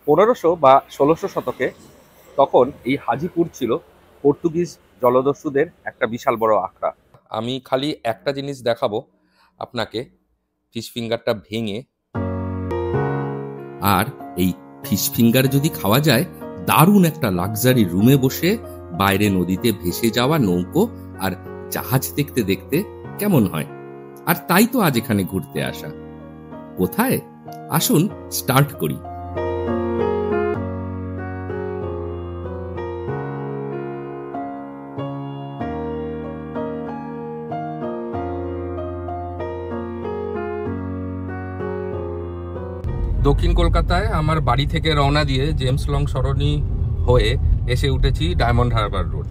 1500 বা 1600 শতকে তখন এই হাজিপুর ছিল পর্তুগিজ জলদস্যুদের একটা বিশাল বড় আখড়া। আমি খালি একটা জিনিস দেখাবো আপনাকে, ফিশ ফিঙ্গারটা ভেঙে। আর এই ফিশ ফিঙ্গার যদি খাওয়া যায়, দারুণ একটা লাক্সারি রুমে বসে বাইরে নদীতে ভেসে যাওয়া নৌকো আর জাহাজ দেখতে দেখতে কেমন হয়। আর তাই তো আজ এখানে ঘুরতে আসা। কোথায়? আসুন স্টার্ট করি। দক্ষিণ কলকাতায় আমার বাড়ি থেকে রওনা দিয়ে জেমস লং সরণি হয়ে এসে উঠেছি ডায়মন্ড হারবার রোড।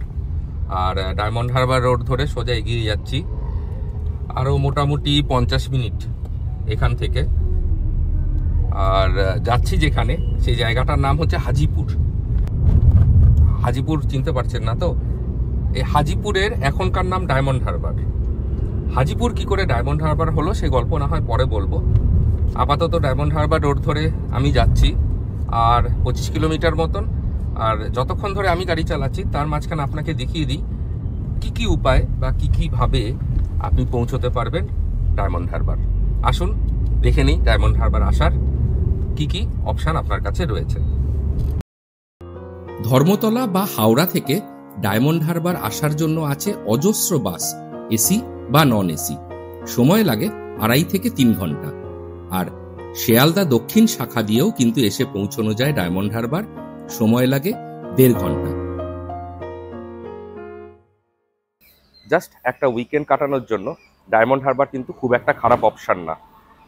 আর ডায়মন্ড হারবার রোড ধরে সোজা এগিয়ে যাচ্ছি আরও মোটামুটি 50 মিনিট এখান থেকে। আর যাচ্ছি যেখানে, সেই জায়গাটার নাম হচ্ছে হাজিপুর। হাজিপুর চিনতে পারছেন না তো? এই হাজিপুরের এখনকার নাম ডায়মন্ড হারবার। হাজিপুর কি করে ডায়মন্ড হারবার হলো সে গল্প না হয় পরে বলবো। আপাতত ডায়মন্ড হারবার রোড ধরে আমি যাচ্ছি আর 25 কিলোমিটার মতন। আর যতক্ষণ ধরে আমি গাড়ি চালাচ্ছি তার মাঝখানে আপনাকে দেখিয়ে দিই কি কি উপায় বা কি ভাবে আপনি পৌঁছতে পারবেন ডায়মন্ড হারবার। আসুন দেখে নিই ডায়মন্ড হারবার আসার কি অপশান আপনার কাছে রয়েছে। ধর্মতলা বা হাওড়া থেকে ডায়মন্ড হারবার আসার জন্য আছে অজস্র বাস, এসি বা নন এসি। সময় লাগে 2.5 থেকে 3 ঘন্টা। আর শিয়ালদা দক্ষিণ শাখা দিয়েও কিন্তু এসে পৌঁছানো যায় ডায়মন্ড হারবার, সময় লাগে 1.5 ঘন্টা। জাস্ট একটা উইকেন্ড কাটানোর জন্য ডায়মন্ড হারবার কিন্তু খুব একটা খারাপ অপশান না।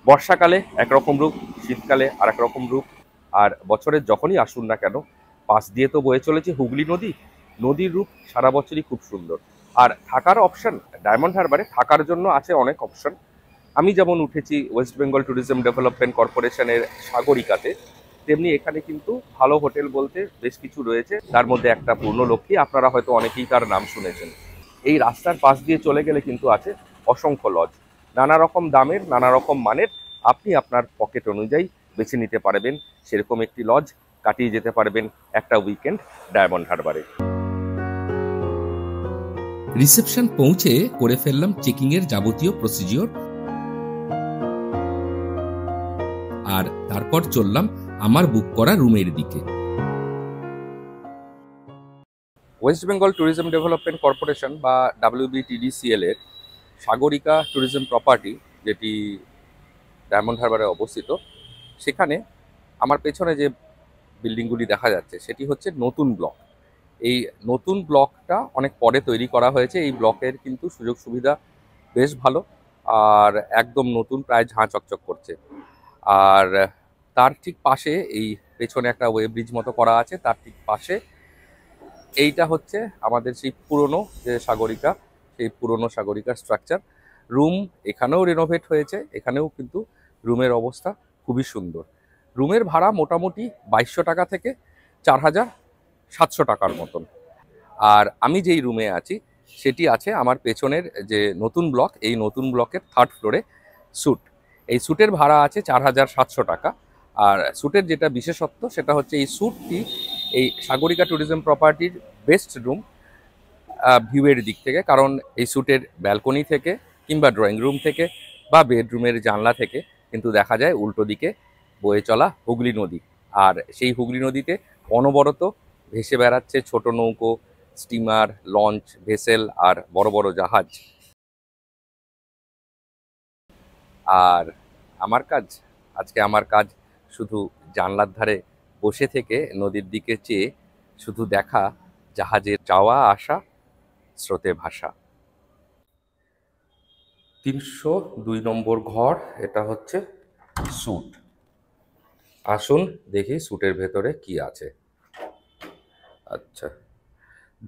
বর্ষাকালে একরকম রূপ, শীতকালে আর এক রকম রূপ। আর বছরের যখনই আসুন না কেন, পাশ দিয়ে তো বয়ে চলেছে হুগলি নদী। নদীর রূপ সারা বছরই খুব সুন্দর। আর থাকার অপশান ডায়মন্ড হারবারে থাকার জন্য আছে অনেক অপশান। আমি যেমন উঠেছি ওয়েস্ট বেঙ্গল ট্যুরিজম ডেভেলপমেন্ট কর্পোরেশনের সাগরিকাতে, তেমনি এখানে কিন্তু ভালো হোটেল বলতে বেশ কিছু রয়েছে। তার মধ্যে একটা পূর্ণলক্ষ্মী, আপনারা হয়তো অনেকেই তার নাম শুনেছেন। এই রাস্তার পাশ দিয়ে চলে গেলে কিন্তু আছে অসংখ্য লজ, নানা রকম দামের, নানা রকম মানের। আপনি আপনার পকেট অনুযায়ী বেছে নিতে পারবেন সেরকম একটি লজ, কাটিয়ে যেতে পারবেন একটা উইকেন্ড ডায়মন্ড হারবারে। রিসেপশন পৌঁছে করে ফেললাম চেকিং এর যাবতীয় প্রসিডিওর। আর তারপর চললাম আমার বুক করা রুমের দিকে। West Bengal tourism development corporation বা WBTDCL এর সাগরিকা ট্যুরিজম প্রপার্টি, যেটি ডায়মন্ড হারবারে অবস্থিত, সেখানে আমার পেছনে যে বিল্ডিংগুলি দেখা যাচ্ছে সেটি হচ্ছে নতুন ব্লক। এই নতুন ব্লকটা অনেক পরে তৈরি করা হয়েছে। এই ব্লকের কিন্তু সুযোগ সুবিধা বেশ ভালো আর একদম নতুন, প্রায় ঝাঁ চকচক করছে। আর তার ঠিক পাশে এই পেছনে একটা ওয়ে ব্রিজ মতো করা আছে, তার ঠিক পাশে এইটা হচ্ছে আমাদের সেই পুরনো যে সাগরিকা, সেই পুরনো সাগরিকার স্ট্রাকচার। রুম এখানেও রিনোভেট হয়েছে, এখানেও কিন্তু রুমের অবস্থা খুবই সুন্দর। রুমের ভাড়া মোটামুটি 2200 টাকা থেকে 4700 টাকার মতন। আর আমি যেই রুমে আছি সেটি আছে আমার পেছনের যে নতুন ব্লক, এই নতুন ব্লকের 3rd ফ্লোরে স্যুট। এই স্যুটের ভাড়া আছে 4700 টাকা। আর স্যুটের যেটা বিশেষত্ব সেটা হচ্ছে এই স্যুটটি এই সাগরিকা ট্যুরিজম প্রপার্টির বেস্ট রুম ভিউয়ের দিক থেকে। কারণ এই স্যুটের ব্যালকনি থেকে কিংবা ড্রয়িং রুম থেকে বা বেডরুমের জানলা থেকে কিন্তু দেখা যায় উল্টো দিকে বয়ে চলা হুগলি নদী। আর সেই হুগলি নদীতে অনবরত ভেসে বেড়াচ্ছে ছোট নৌকো, স্টিমার, লঞ্চ, ভেসেল আর বড় বড় জাহাজ। আর আমার কাজ শুধু জানলার ধারে বসে থেকে নদীর দিকে চেয়ে শুধু দেখা জাহাজের যাওয়া আসা, স্রোতে ভাসা। 302 নম্বর ঘর, এটা হচ্ছে স্যুট। আসুন দেখি স্যুটের ভেতরে কি আছে। আচ্ছা,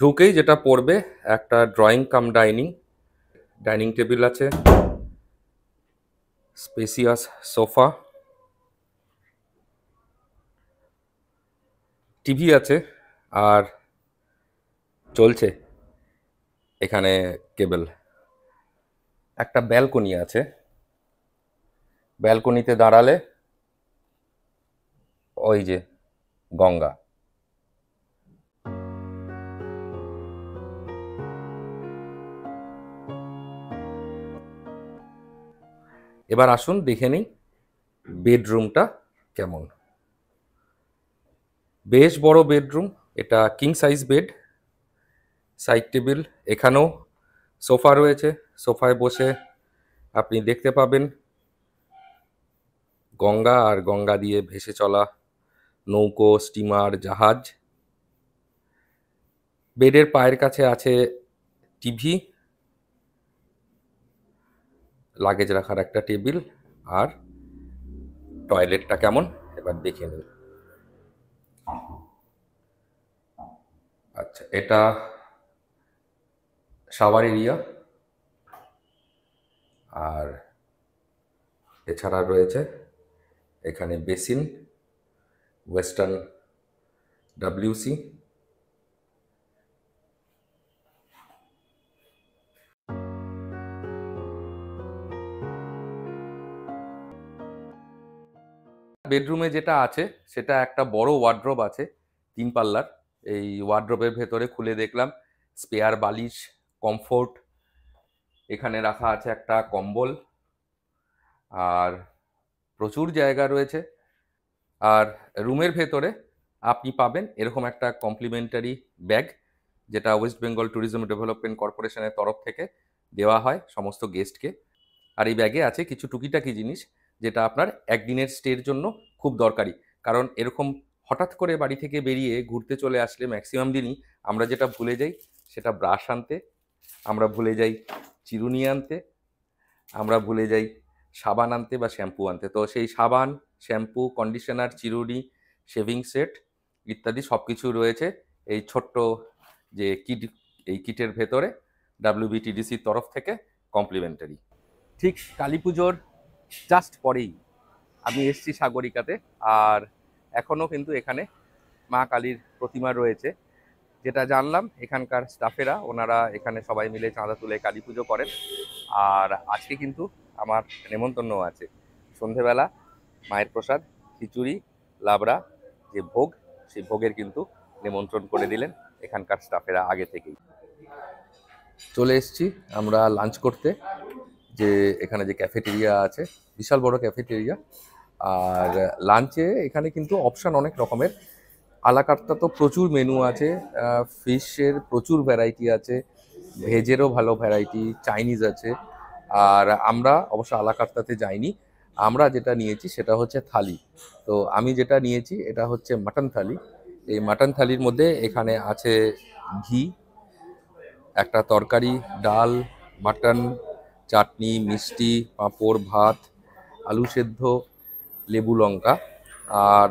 ঢুকেই যেটা পড়বে একটা ড্রয়িং কাম ডাইনিং টেবিল আছে, স্পেসিয়াস সোফা, টিভি আছে আর চলছে এখানে কেবল। একটা ব্যালকনি আছে, ব্যালকনিতে দাঁড়ালে ওই যে গঙ্গা। এবার আসুন দেখে নিই বেডরুমটা কেমন। বেশ বড় বেডরুম, এটা king size bed, side table, এখানেও সোফা রয়েছে। সোফায় বসে আপনি দেখতে পাবেন গঙ্গা আর গঙ্গা দিয়ে ভেসে চলা নৌকো, স্টিমার, জাহাজ। বেডের পায়ের কাছে আছে টিভি, লাগেজ রাখার একটা টেবিল, আর টয়লেটটা কেমন এবার দেখে নিন। আচ্ছা, এটা শাওয়ার এরিয়া, আর এছাড়া রয়েছে এখানে বেসিন, ওয়েস্টার্ন WC। বেডরুমে যেটা আছে সেটা একটা বড় ওয়ার্ড্রোব আছে 3 পাল্লার। এই ওয়ার্ড্রোবের ভেতরে খুলে দেখলাম স্পেয়ার বালিশ, কমফোর্ট, এখানে রাখা আছে একটা কম্বল, আর প্রচুর জায়গা রয়েছে। আর রুমের ভেতরে আপনি পাবেন এরকম একটা কমপ্লিমেন্টারি ব্যাগ, যেটা ওয়েস্ট বেঙ্গল ট্যুরিজম ডেভেলপমেন্ট কর্পোরেশনের তরফ থেকে দেওয়া হয় সমস্ত গেস্টকে। আর এই ব্যাগে আছে কিছু টুকিটাকি জিনিস যেটা আপনার একদিনের স্টের জন্য খুব দরকারি। কারণ এরকম হঠাৎ করে বাড়ি থেকে বেরিয়ে ঘুরতে চলে আসলে ম্যাক্সিমাম দিনই আমরা যেটা ভুলে যাই সেটা ব্রাশ আনতে, আমরা ভুলে যাই চিরুনি আনতে, আমরা ভুলে যাই সাবান আনতে বা শ্যাম্পু আনতে। তো সেই সাবান, শ্যাম্পু, কন্ডিশনার, চিরুনি, শেভিং সেট ইত্যাদি সব কিছু রয়েছে এই ছোট্ট যে কিট, এই কিটের ভেতরে WBTDCর তরফ থেকে কমপ্লিমেন্টারি। ঠিক কালী পুজোর জাস্ট পরেই আমি এসছি সাগরিকাতে, আর এখনও কিন্তু এখানে মা কালীর প্রতিমা রয়েছে। যেটা জানলাম এখানকার স্টাফেরা, ওনারা এখানে সবাই মিলে চাঁদা তুলে কালী পুজো করেন। আর আজকে কিন্তু আমার নেমন্তন্ন আছে, সন্ধেবেলা মায়ের প্রসাদ খিচুড়ি, লাবড়া যে ভোগ, সেই ভোগের কিন্তু নিমন্ত্রণ করে দিলেন এখানকার স্টাফেরা আগে থেকেই। চলে এসছি আমরা লাঞ্চ করতে, যে এখানে যে ক্যাফেটেরিয়া আছে, বিশাল বড় ক্যাফেটেরিয়া। আর লাঞ্চে এখানে কিন্তু অপশান অনেক রকমের, আলাকার্তা তো প্রচুর মেনু আছে, ফিশের প্রচুর ভ্যারাইটি আছে, ভেজেরও ভালো ভ্যারাইটি, চাইনিজ আছে। আর আমরা অবশ্য আলাকার্তাতে যাইনি, আমরা যেটা নিয়েছি সেটা হচ্ছে থালি। তো আমি যেটা নিয়েছি এটা হচ্ছে মাটন থালি। এই মাটন থালির মধ্যে এখানে আছে ঘি, একটা তরকারি, ডাল, মাটন, চাটনি, মিষ্টি, পাঁপড়, ভাত, আলু সেদ্ধ, লেবু লঙ্কা। আর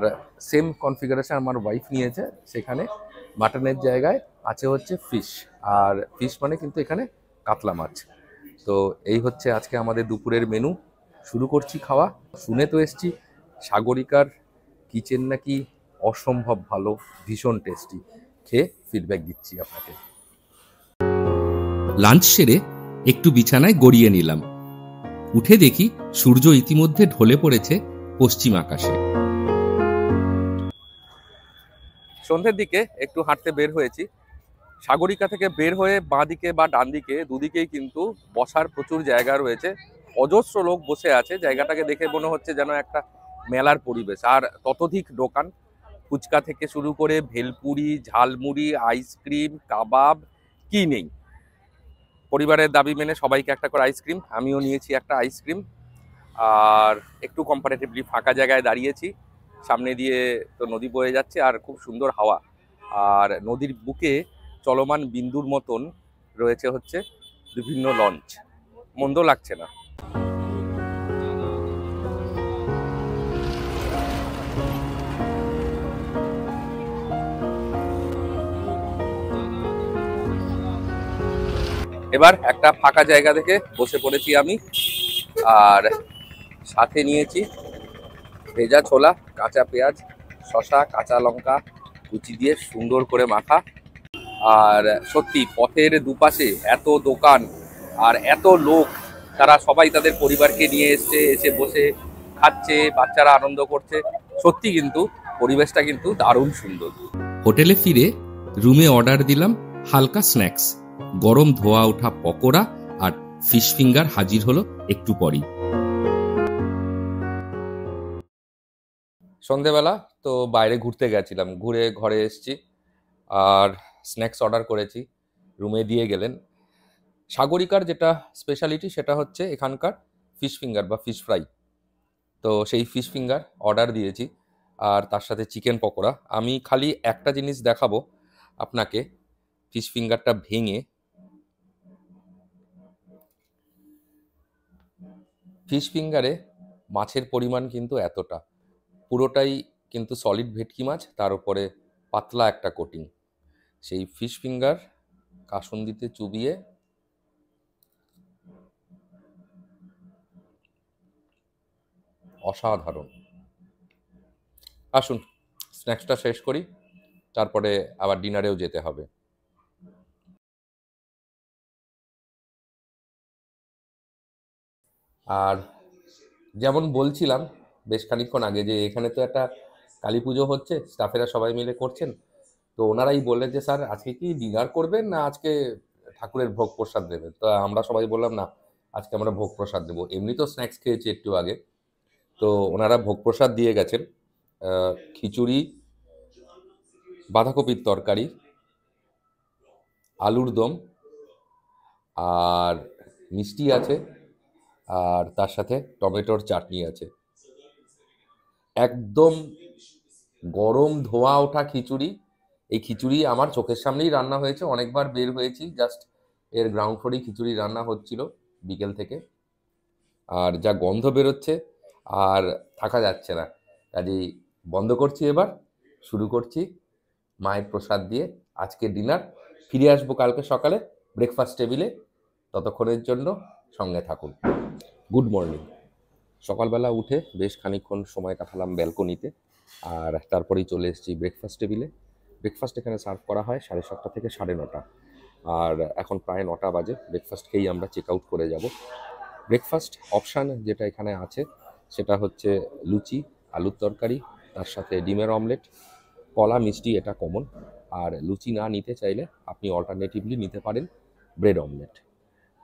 সেম কনফিগারেশন আমার ওয়াইফ নিয়েছে, সেখানে মাটনের জায়গায় আছে হচ্ছে ফিশ। আর ফিশ মানে কিন্তু এখানে কাতলা মাছ। তো এই হচ্ছে আজকে আমাদের দুপুরের মেনু। শুরু করছি খাওয়া। শুনে তো এসছি সাগরিকার কিচেন নাকি অসম্ভব ভালো, ভীষণ টেস্টি। খেয়ে ফিডব্যাক দিচ্ছি আপনাকে। লাঞ্চ সেরে একটু বিছানায় গড়িয়ে নিলাম। উঠে দেখি সূর্য ইতিমধ্যে ঢলে পড়েছে পশ্চিম আকাশে। সন্ধ্যের দিকে একটু হাঁটতে বের হয়েছি। সাগরিকা থেকে বের হয়ে বাঁ দিকে বা ডান দিকে দুদিকেই কিন্তু বসার প্রচুর জায়গা রয়েছে, অজস্র লোক বসে আছে। জায়গাটাকে দেখে মনে হচ্ছে যেন একটা মেলার পরিবেশ। আর ততোধিক দোকান, ফুচকা থেকে শুরু করে ভেলপুরি, ঝালমুড়ি, আইসক্রিম, কাবাব, কি নেই। পরিবারের দাবি মেনে সবাইকে একটা করে আইসক্রিম, আমিও নিয়েছি একটা আইসক্রিম। আর একটু কম্পারেটিভলি ফাঁকা জায়গায় দাঁড়িয়েছি, সামনে দিয়ে তো নদী বয়ে যাচ্ছে আর খুব সুন্দর হাওয়া। আর নদীর বুকে চলমান বিন্দুর মতন রয়েছে হচ্ছে বিভিন্ন লঞ্চ, মন্দ লাগছে না। এবার একটা ফাঁকা জায়গা থেকে বসে পড়েছি আমি, আর সাথে নিয়েছি ভেজা ছোলা, কাঁচা পেঁয়াজ, শসা, কাঁচা লঙ্কা কুচি দিয়ে সুন্দর করে মাখা। আর সত্যি পথের দুপাশে এত দোকান আর এত লোক, তারা সবাই তাদের পরিবারকে নিয়ে এসে বসে খাচ্ছে, বাচ্চারা আনন্দ করছে। সত্যি কিন্তু পরিবেশটা কিন্তু দারুণ সুন্দর। হোটেলে ফিরে রুমে অর্ডার দিলাম হালকা স্ন্যাক্স। গরম ধোয়া ওঠা পকোড়া আর ফিশ ফিঙ্গার হাজির হলো একটু পরেই। সন্ধেবেলা তো বাইরে ঘুরতে গেছিলাম, ঘুরে ঘরে এসেছি আর স্ন্যাক্স অর্ডার করেছি, রুমে দিয়ে গেলেন। সাগরিকার যেটা স্পেশালিটি সেটা হচ্ছে এখানকার ফিশ ফিঙ্গার বা ফিশ ফ্রাই। তো সেই ফিশ ফিঙ্গার অর্ডার দিয়েছি আর তার সাথে চিকেন পকোড়া। আমি খালি একটা জিনিস দেখাবো আপনাকে, ফিশ ফিঙ্গারটা ভেঙে। ফিশ ফিঙ্গারে মাছের পরিমাণ কিন্তু এতটা, পুরোটাই কিন্তু সলিড ভেটকি মাছ, তার উপরে পাতলা একটা কোটিং। সেই ফিশ ফিঙ্গার কাসুন্দিতে চুবিয়ে অসাধারণ। আসুন স্ন্যাক্সটা শেষ করি, তারপরে আবার ডিনারেও যেতে হবে। আর যেমন বলছিলাম বেশ খানিকক্ষণ আগে, যে এখানে তো একটা কালী পুজো হচ্ছে, স্টাফেরা সবাই মিলে করছেন। তো ওনারাই বললেন যে স্যার আজকে কি ডিনার করবেন না আজকে ঠাকুরের ভোগ প্রসাদ দেবেন। তো আমরা সবাই বললাম না, আজকে আমরা ভোগ প্রসাদ দেবো। এমনি তো স্ন্যাক্স খেয়েছি একটু আগে, তো ওনারা ভোগ প্রসাদ দিয়ে গেছেন। খিচুড়ি, বাঁধাকপির তরকারি, আলুর দম আর মিষ্টি আছে, আর তার সাথে টমেটোর চাটনি আছে। একদম গরম ধোয়া ওঠা খিচুড়ি। এই খিচুড়ি আমার চোখের সামনেই রান্না হয়েছে, অনেকবার বের হয়েছি, জাস্ট এর গ্রাউন্ড ফ্লোরেই খিচুড়ি রান্না হচ্ছিল বিকেল থেকে। আর যা গন্ধ বেরোচ্ছে আর থাকা যাচ্ছে না, কাজেই বন্ধ করছি, এবার শুরু করছি মায়ের প্রসাদ দিয়ে আজকের ডিনার। ফিরে আসবো কালকে সকালে ব্রেকফাস্ট টেবিলে, ততক্ষণের জন্য সঙ্গে থাকুন। Good morning. সকালবেলা উঠে বেশ খানিকক্ষণ সময় কাটালাম ব্যালকনিতে, আর তারপরেই চলে এসেছি ব্রেকফাস্ট টেবিলে। ব্রেকফাস্ট এখানে সার্ভ করা হয় 7:30 থেকে 9:30, আর এখন প্রায় 9টা বাজে। ব্রেকফাস্ট খেয়েই আমরা চেক আউট করে যাব। ব্রেকফাস্ট অপশান যেটা এখানে আছে সেটা হচ্ছে লুচি, আলুর তরকারি, তার সাথে ডিমের অমলেট, কলা, মিষ্টি, এটা কমন। আর লুচি না নিতে চাইলে আপনি অল্টারনেটিভলি নিতে পারেন ব্রেড অমলেট।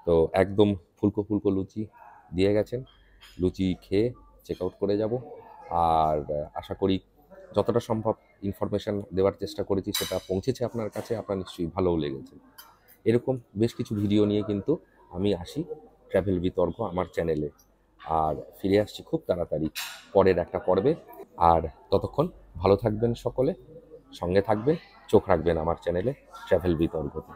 তো একদম ফুলকো ফুলকো লুচি দিয়ে গেছেন। লুচি খেয়ে চেক আউট করে যাব। আর আশা করি যতটা সম্ভব ইনফরমেশান দেওয়ার চেষ্টা করেছি সেটা পৌঁছেছে আপনার কাছে, আপনার নিশ্চয়ই ভালোও লেগেছে। এরকম বেশ কিছু ভিডিও নিয়ে কিন্তু আমি আসি ট্র্যাভেল বিতর্ক আমার চ্যানেলে, আর ফিরে আসছি খুব তাড়াতাড়ি পরের একটা পর্বে। আর ততক্ষণ ভালো থাকবেন সকলে, সঙ্গে থাকবেন, চোখ রাখবেন আমার চ্যানেলে ট্র্যাভেল বিতর্কতে।